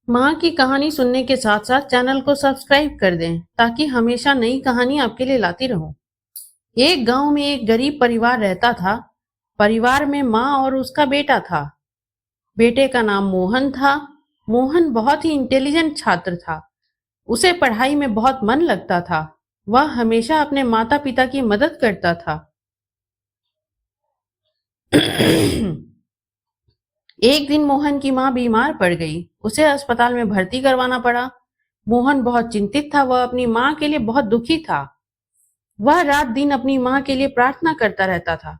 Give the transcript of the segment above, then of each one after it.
माँ की कहानी सुनने के साथ साथ चैनल को सब्सक्राइब कर दें ताकि हमेशा नई कहानी आपके लिए लाती रहूं। एक गांव में एक गरीब परिवार रहता था। परिवार में माँ और उसका बेटा था। बेटे का नाम मोहन था। मोहन बहुत ही इंटेलिजेंट छात्र था। उसे पढ़ाई में बहुत मन लगता था। वह हमेशा अपने माता पिता की मदद करता था। एक दिन मोहन की माँ बीमार पड़ गई। उसे अस्पताल में भर्ती करवाना पड़ा। मोहन बहुत चिंतित था। वह अपनी माँ के लिए बहुत दुखी था। वह रात दिन अपनी माँ के लिए प्रार्थना करता रहता था।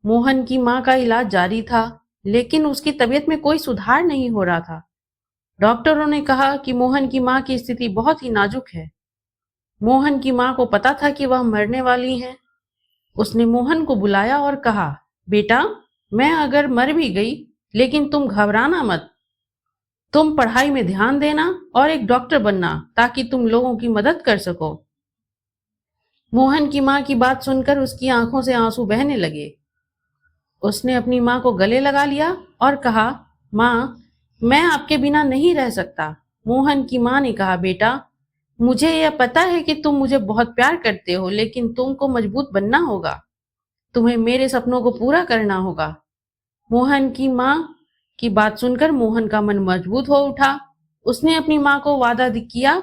मोहन की माँ का इलाज जारी था, लेकिन उसकी तबीयत में कोई सुधार नहीं हो रहा था। डॉक्टरों ने कहा कि मोहन की माँ की स्थिति बहुत ही नाजुक है। मोहन की माँ को पता था कि वह मरने वाली है। उसने मोहन को बुलाया और कहा, बेटा, मैं अगर मर भी गई, लेकिन तुम घबराना मत। तुम पढ़ाई में ध्यान देना और एक डॉक्टर बनना ताकि तुम लोगों की मदद कर सको। मोहन की माँ की बात सुनकर उसकी आंखों से आंसू बहने लगे। उसने अपनी माँ को गले लगा लिया और कहा, माँ, मैं आपके बिना नहीं रह सकता। मोहन की माँ ने कहा, बेटा, मुझे यह पता है कि तुम मुझे बहुत प्यार करते हो, लेकिन तुमको मजबूत बनना होगा। तुम्हें मेरे सपनों को पूरा करना होगा। मोहन की माँ की बात सुनकर मोहन का मन मजबूत हो उठा। उसने अपनी माँ को वादा किया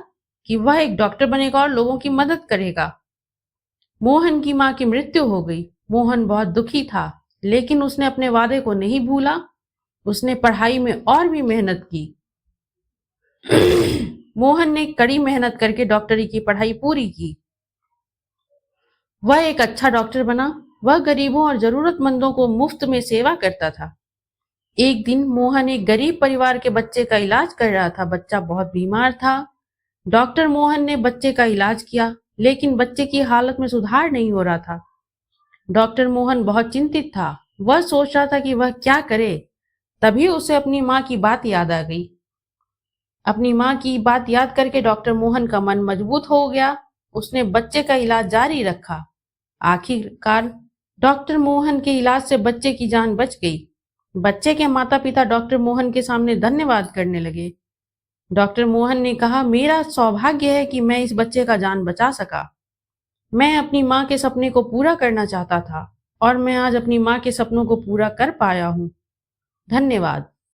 कि वह एक डॉक्टर बनेगा और लोगों की मदद करेगा। मोहन की माँ की मृत्यु हो गई। मोहन बहुत दुखी था, लेकिन उसने अपने वादे को नहीं भूला। उसने पढ़ाई में और भी मेहनत की। मोहन ने कड़ी मेहनत करके डॉक्टरी की पढ़ाई पूरी की। वह एक अच्छा डॉक्टर बना। वह गरीबों और जरूरतमंदों को मुफ्त में सेवा करता था। एक दिन मोहन एक गरीब परिवार के बच्चे का इलाज कर रहा था। बच्चा बहुत बीमार था। डॉक्टर मोहन ने बच्चे का इलाज किया, लेकिन बच्चे की हालत में सुधार नहीं हो रहा था। डॉक्टर मोहन बहुत चिंतित था। वह सोच रहा था कि वह क्या करे। तभी उसे अपनी माँ की बात याद आ गई। अपनी माँ की बात याद करके डॉक्टर मोहन का मन मजबूत हो गया। उसने बच्चे का इलाज जारी रखा। आखिरकार डॉक्टर मोहन के इलाज से बच्चे की जान बच गई। बच्चे के माता पिता डॉक्टर मोहन के सामने धन्यवाद करने लगे। डॉक्टर मोहन ने कहा, मेरा सौभाग्य है कि मैं इस बच्चे का जान बचा सका। मैं अपनी माँ के सपने को पूरा करना चाहता था और मैं आज अपनी माँ के सपनों को पूरा कर पाया हूँ। धन्यवाद।